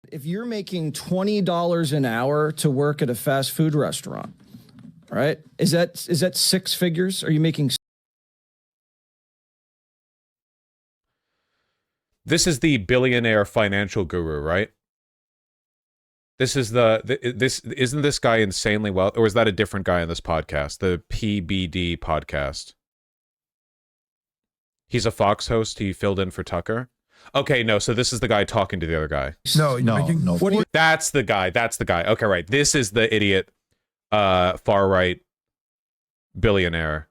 If you're making $20 an hour to work at a fast food restaurant, right? Is that six figures? Are you making? This is the billionaire financial guru, right? This is isn't this guy insanely well, or is that a different guy on this podcast? The PBD podcast. He's a Fox host. He filled in for Tucker. Okay, no, so this is the guy talking to the other guy. No. That's the guy. Okay, right. This is the idiot, far right billionaire.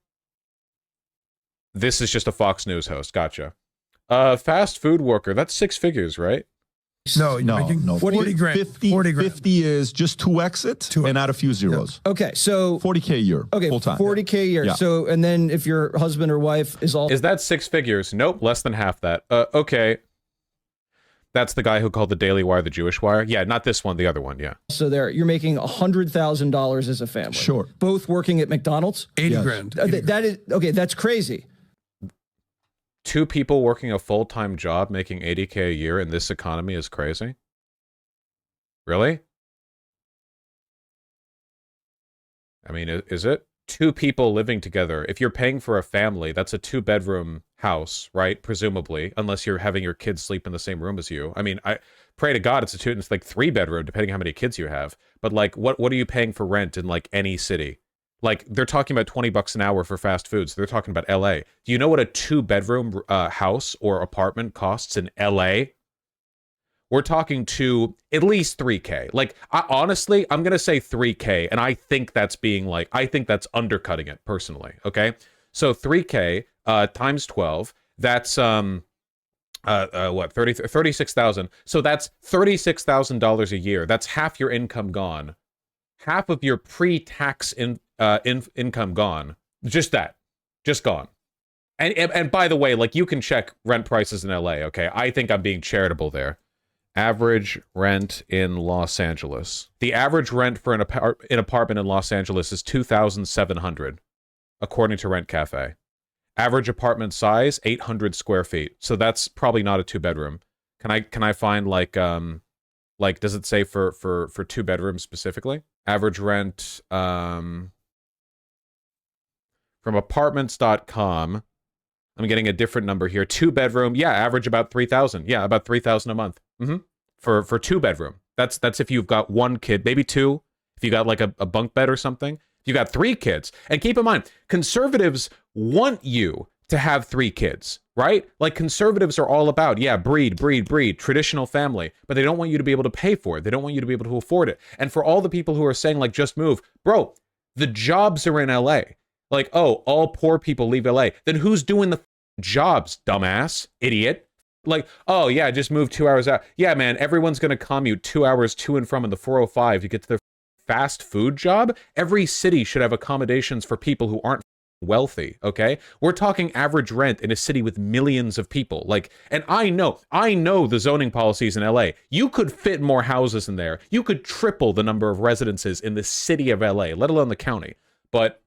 This is just a Fox News host. Gotcha. Fast food worker. That's six figures, right? No. 40 grand. 50 is just two exits and add a few zeros. Yeah. Okay, so 40K a year. Okay, full time. 40K a year. Yeah. So, and then if your husband or wife is all... Is that six figures? Nope, less than half that. Okay. That's the guy who called the Daily Wire the Jewish Wire? Yeah, not this one, the other one, yeah. So there, you're making $100,000 as a family. Sure. Both working at McDonald's? 80 grand. That is, okay, that's crazy. Two people working a full-time job making $80K a year in this economy is crazy? Really? I mean, is it? Two people living together. If you're paying for a family, that's a two-bedroom house, right? Presumably, unless you're having your kids sleep in the same room as you. I mean, I pray to God it's like three-bedroom, depending how many kids you have. But like, what are you paying for rent in like any city? Like, they're talking about $20 an hour for fast foods. They're talking about LA. Do you know what a two-bedroom house or apartment costs in LA? We're talking to at least 3K. Like, honestly, I'm going to say 3K, and I think that's undercutting it, personally, okay? So 3K times 12, that's, what, 36,000. So that's $36,000 a year. That's half your income gone. Half of your pre-tax income gone. Just gone. And by the way, like, you can check rent prices in LA, okay? I think I'm being charitable there. Average rent in Los Angeles. The average rent for an apartment in Los Angeles is $2,700, according to Rent Cafe. Average apartment size 800 square feet. So that's probably not a two-bedroom. Can I find like does it say for two bedrooms specifically? Average rent from apartments.com. I'm getting a different number here. Two bedroom, yeah, average about 3,000. Yeah, about 3,000 a month. For two bedroom. That's if you've got one kid, maybe two. If you got like a bunk bed or something. If you got three kids. And keep in mind, conservatives want you to have three kids, right? Like, conservatives are all about, yeah, breed, traditional family, but they don't want you to be able to pay for it. They don't want you to be able to afford it. And for all the people who are saying, like, just move, bro, the jobs are in LA. Like, oh, all poor people leave LA. Then who's doing the jobs, dumbass, idiot? Like, oh, yeah, just move 2 hours out. Yeah, man, everyone's going to commute 2 hours to and from in the 405 to get to their fast food job. Every city should have accommodations for people who aren't wealthy, okay? We're talking average rent in a city with millions of people. Like, and I know the zoning policies in LA. You could fit more houses in there. You could triple the number of residences in the city of LA, let alone the county. But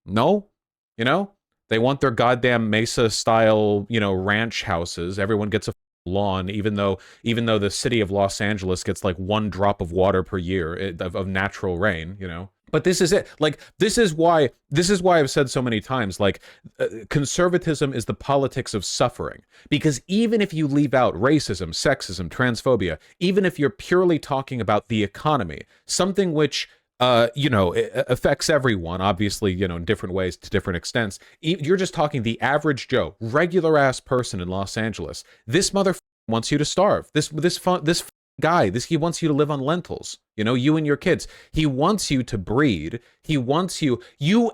no, they want their goddamn Mesa-style, ranch houses. Everyone gets a lawn, even though the city of Los Angeles gets like 1 drop of water per year of natural rain, But this is it. Like, this is why I've said so many times, like, conservatism is the politics of suffering. Because even if you leave out racism, sexism, transphobia, even if you're purely talking about the economy, something which it affects everyone, obviously, in different ways to different extents. You're just talking the average Joe, regular ass person in Los Angeles. This motherfucker wants you to starve. This guy, he wants you to live on lentils. You and your kids. He wants you to breed. He wants you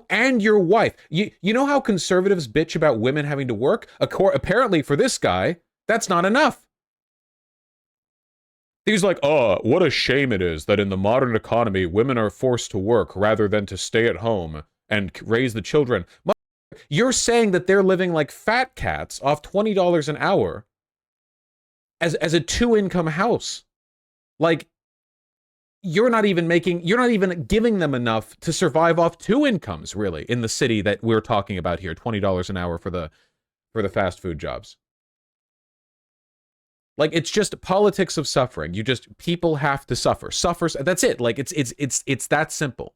and your wife. You know how conservatives bitch about women having to work? Apparently for this guy, that's not enough. He's like, oh, what a shame it is that in the modern economy, women are forced to work rather than to stay at home and raise the children. You're saying that they're living like fat cats off $20 an hour as a 2-income house. Like, you're not even giving them enough to survive off 2 incomes, really, in the city that we're talking about here, $20 an hour for the for the fast food jobs. Like, it's just politics of suffering. People have to suffer. Suffers, that's it. Like, it's that simple.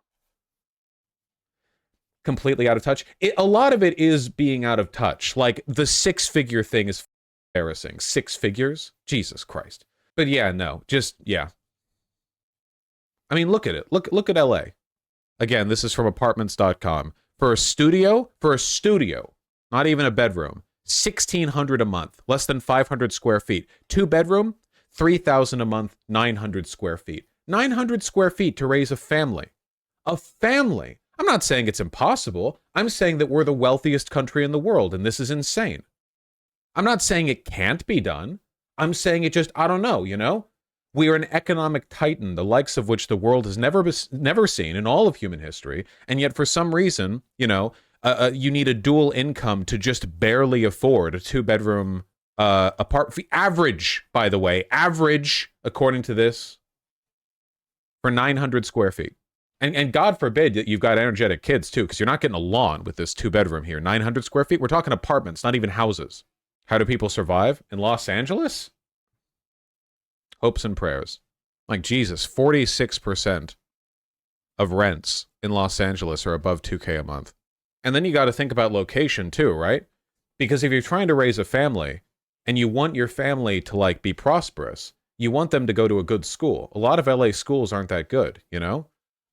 Completely out of touch. A lot of it is being out of touch. Like, the 6-figure thing is embarrassing. 6 figures? Jesus Christ. But yeah, no, yeah. I mean, look at it. Look at LA. Again, this is from apartments.com. For a studio, not even a bedroom, $1,600 a month, less than 500 square feet. 2-bedroom, $3,000 a month, 900 square feet. 900 square feet to raise a family. A family. I'm not saying it's impossible. I'm saying that we're the wealthiest country in the world, and this is insane. I'm not saying it can't be done. I'm saying it just, I don't know, you know? We are an economic titan, the likes of which the world has never seen in all of human history, and yet for some reason, you know, you need a dual income to just barely afford a 2-bedroom apartment. Average, by the way, according to this, for 900 square feet. And God forbid that you've got energetic kids too, because you're not getting a lawn with this 2-bedroom here. 900 square feet. We're talking apartments, not even houses. How do people survive in Los Angeles? Hopes and prayers. Like, Jesus, 46% of rents in Los Angeles are above $2K a month. And then you got to think about location too, right? Because if you're trying to raise a family and you want your family to, like, be prosperous, you want them to go to a good school. A lot of LA schools aren't that good, you know?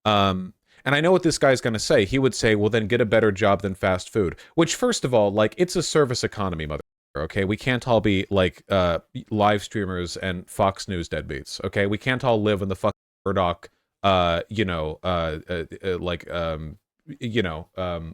And I know what this guy's going to say. He would say, well, then get a better job than fast food. Which, first of all, like, it's a service economy, mother. Okay, we can't all be like live streamers and Fox News deadbeats. Okay, we can't all live in the fucking Murdoch,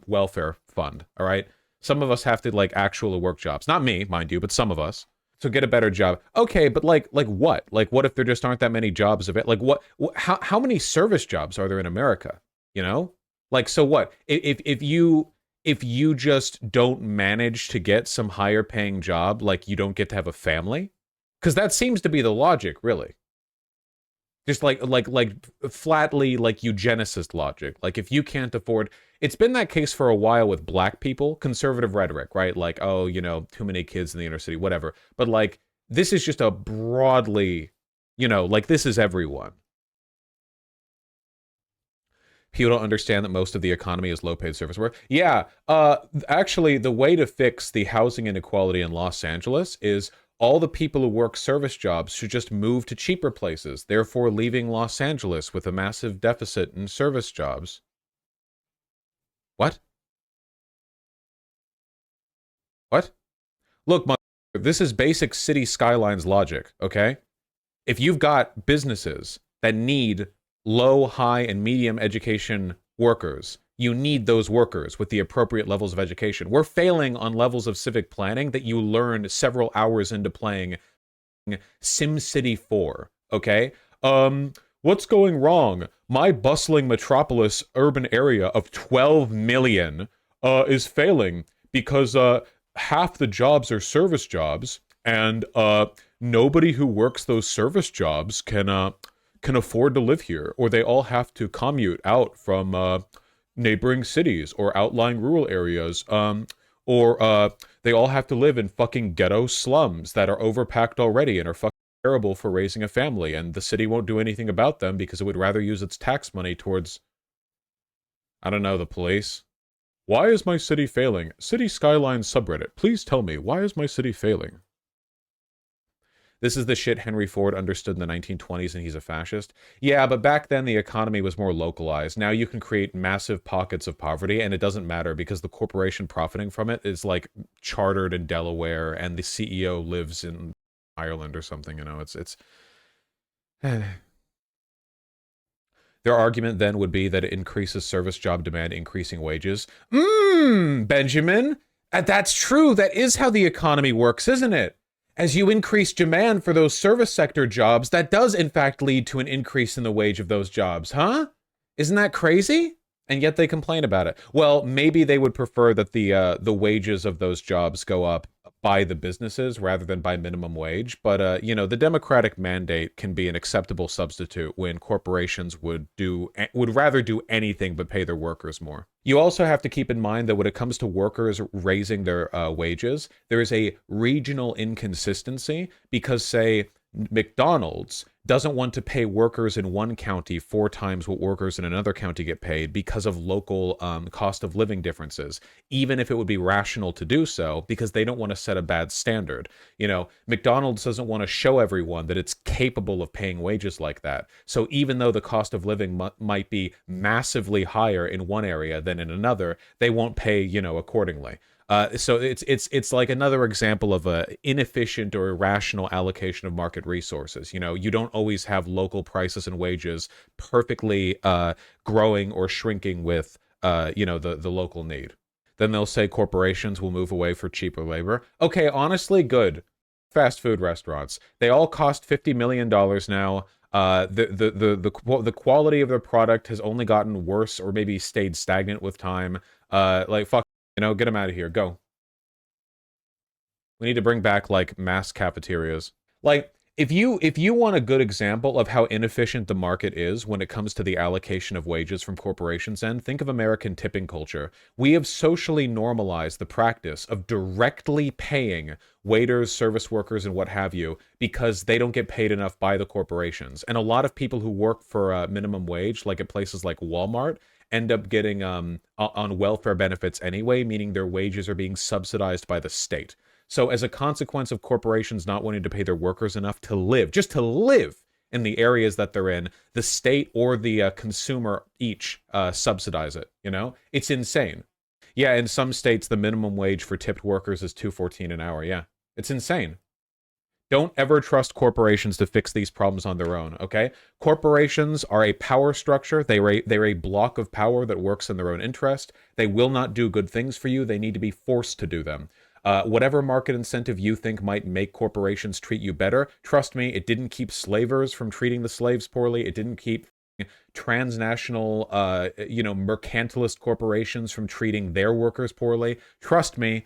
welfare fund. All right, some of us have to, like, actually work jobs. Not me, mind you, but some of us. So get a better job. Okay, but like what? Like, what if there just aren't that many jobs of it? Like, what? How many service jobs are there in America? You know, like, so what? If you just don't manage to get some higher paying job, like, you don't get to have a family? Because that seems to be the logic, really. Just like flatly, like, eugenicist logic. Like, if you can't afford, it's been that case for a while with black people, conservative rhetoric, right? Like, oh, you know, too many kids in the inner city, whatever. But, like, this is just a broadly, you know, like, this is everyone. People don't understand that most of the economy is low-paid service work. Yeah, actually, the way to fix the housing inequality in Los Angeles is all the people who work service jobs should just move to cheaper places, therefore leaving Los Angeles with a massive deficit in service jobs. What? What? Look, this is basic city skylines logic, okay? If you've got businesses that need low, high, and medium education workers, you need those workers with the appropriate levels of education. We're failing on levels of civic planning that you learned several hours into playing SimCity 4, okay? What's going wrong? My bustling metropolis urban area of 12 million is failing because half the jobs are service jobs, and nobody who works those service jobs can afford to live here, or they all have to commute out from neighboring cities or outlying rural areas, or they all have to live in fucking ghetto slums that are overpacked already and are fucking terrible for raising a family, and the city won't do anything about them because it would rather use its tax money towards, I don't know, the police. Why is my city failing? City Skyline subreddit. Please tell me, why is my city failing? This is the shit Henry Ford understood in the 1920s, and he's a fascist. Yeah, but back then the economy was more localized. Now you can create massive pockets of poverty, and it doesn't matter because the corporation profiting from it is, like, chartered in Delaware, and the CEO lives in Ireland or something. You know, it's. Their argument then would be that it increases service job demand, increasing wages. Benjamin, that's true. That is how the economy works, isn't it? As you increase demand for those service sector jobs, that does in fact lead to an increase in the wage of those jobs, huh? Isn't that crazy? And yet they complain about it. Well, maybe they would prefer that the wages of those jobs go up by the businesses rather than by minimum wage. But, you know, the democratic mandate can be an acceptable substitute when corporations would rather do anything but pay their workers more. You also have to keep in mind that when it comes to workers raising their wages, there is a regional inconsistency because, say, McDonald's doesn't want to pay workers in one county 4 times what workers in another county get paid because of local cost of living differences, even if it would be rational to do so, because they don't want to set a bad standard. You know, McDonald's doesn't want to show everyone that it's capable of paying wages like that. So even though the cost of living might be massively higher in one area than in another, they won't pay, you know, accordingly. So it's like another example of a inefficient or irrational allocation of market resources. You know, you don't always have local prices and wages perfectly growing or shrinking with you know, the local need. Then they'll say corporations will move away for cheaper labor. Okay, honestly, good. Fast food restaurants, they all cost $50 million now. The quality of their product has only gotten worse or maybe stayed stagnant with time. Like, fuck. You know, get them out of here. Go. We need to bring back, like, mass cafeterias. Like, if you want a good example of how inefficient the market is when it comes to the allocation of wages from corporations' end, think of American tipping culture. We have socially normalized the practice of directly paying waiters, service workers, and what have you, because they don't get paid enough by the corporations. And a lot of people who work for minimum wage, like at places like Walmart, end up getting on welfare benefits anyway, meaning their wages are being subsidized by the state. So as a consequence of corporations not wanting to pay their workers enough to live, just to live in the areas that they're in, the state or the consumer each subsidize it, you know? It's insane. Yeah, in some states, the minimum wage for tipped workers is $2.14 an hour. Yeah, it's insane. Don't ever trust corporations to fix these problems on their own, okay? Corporations are a power structure. They're a block of power that works in their own interest. They will not do good things for you. They need to be forced to do them. Whatever market incentive you think might make corporations treat you better, trust me, it didn't keep slavers from treating the slaves poorly. It didn't keep transnational, you know, mercantilist corporations from treating their workers poorly. Trust me,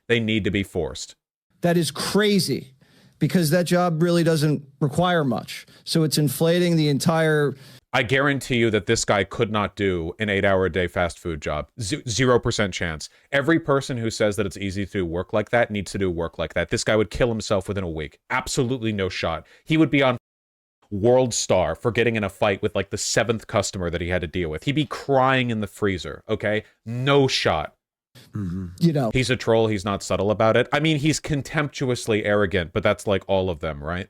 they need to be forced. That is crazy, because that job really doesn't require much. So it's inflating the entire... I guarantee you that this guy could not do an 8-hour-a-day fast food job. 0% chance. Every person who says that it's easy to do work like that needs to do work like that. This guy would kill himself within a week. Absolutely no shot. He would be on World Star for getting in a fight with like the 7th customer that he had to deal with. He'd be crying in the freezer, okay? No shot. Mm-hmm. You know, he's a troll. He's not subtle about it. I mean, he's contemptuously arrogant, but that's like all of them, right?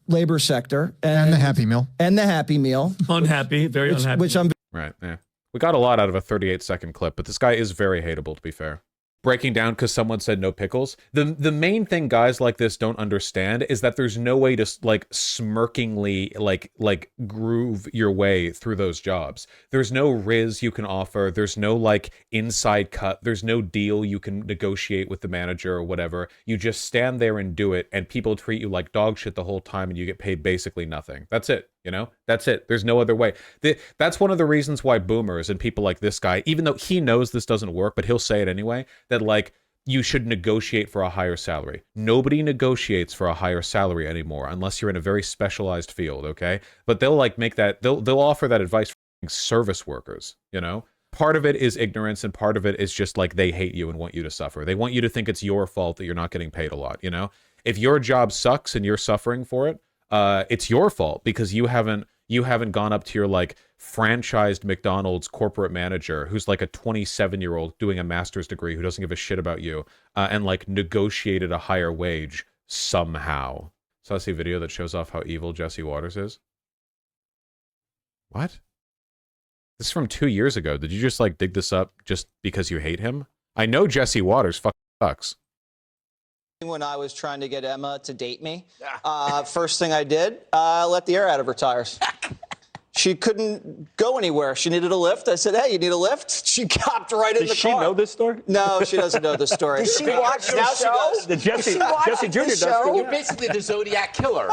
Labor sector and the Happy Meal. And the Happy Meal. Unhappy, very unhappy. Which I'm... Right, yeah. We got a lot out of a 38-second clip, but this guy is very hateable, to be fair. Breaking down because someone said no pickles. The main thing guys like this don't understand is that there's no way to like smirkingly like groove your way through those jobs. There's no riz you can offer. There's no like inside cut. There's no deal you can negotiate with the manager or whatever. You just stand there and do it, and people treat you like dog shit the whole time, and you get paid basically nothing. That's it. You know, that's it. There's no other way. That's one of the reasons why boomers and people like this guy, even though he knows this doesn't work, but he'll say it anyway, that like you should negotiate for a higher salary. Nobody negotiates for a higher salary anymore unless you're in a very specialized field, okay? But they'll like make that, they'll offer that advice for service workers, you know? Part of it is ignorance, and part of it is just like they hate you and want you to suffer. They want you to think it's your fault that you're not getting paid a lot, you know? If your job sucks and you're suffering for it, it's your fault because you haven't gone up to your like franchised McDonald's corporate manager who's like a 27-year-old doing a master's degree who doesn't give a shit about you and like negotiated a higher wage somehow. So I see a video that shows off how evil Jesse Waters is. What? This is from 2 years ago. Did you just like dig this up just because you hate him? I know Jesse Waters fucking sucks. When I was trying to get Emma to date me, first thing I did, let the air out of her tires. She couldn't go anywhere. She needed a lift. I said, hey, you need a lift? She hopped right in the car. Does she know this story? No, she doesn't know the story. Does she watch your show? The Jesse Jr. does. You're basically the Zodiac Killer.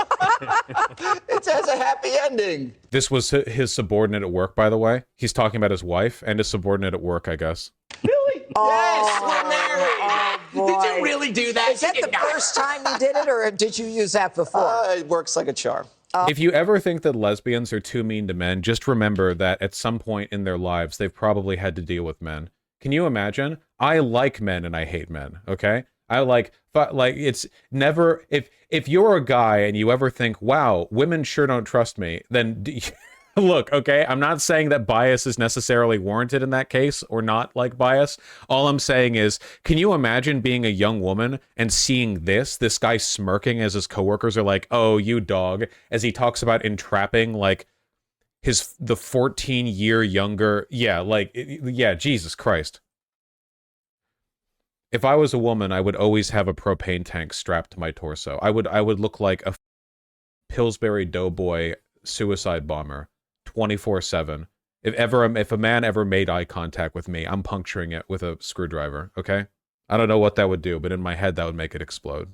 It has a happy ending. This was his subordinate at work, by the way. He's talking about his wife and his subordinate at work, I guess. Really? Yes, we're married. Did you really do that? Is that the first time you did it, or did you use that before? It works like a charm. If you ever think that lesbians are too mean to men, just remember that at some point in their lives, they've probably had to deal with men. Can you imagine? I like men and I hate men, okay? But it's never, if you're a guy and you ever think, wow, women sure don't trust me, then look, okay, I'm not saying that bias is necessarily warranted in that case or not like bias. All I'm saying is, can you imagine being a young woman and seeing this guy smirking as his coworkers are like, oh, you dog, as he talks about entrapping like the 14-year younger, yeah, Jesus Christ. If I was a woman, I would always have a propane tank strapped to my torso. I would look like a Pillsbury Doughboy suicide bomber 24/7. If a man ever made eye contact with me, I'm puncturing it with a screwdriver, okay? I don't know what that would do, but in my head that would make it explode.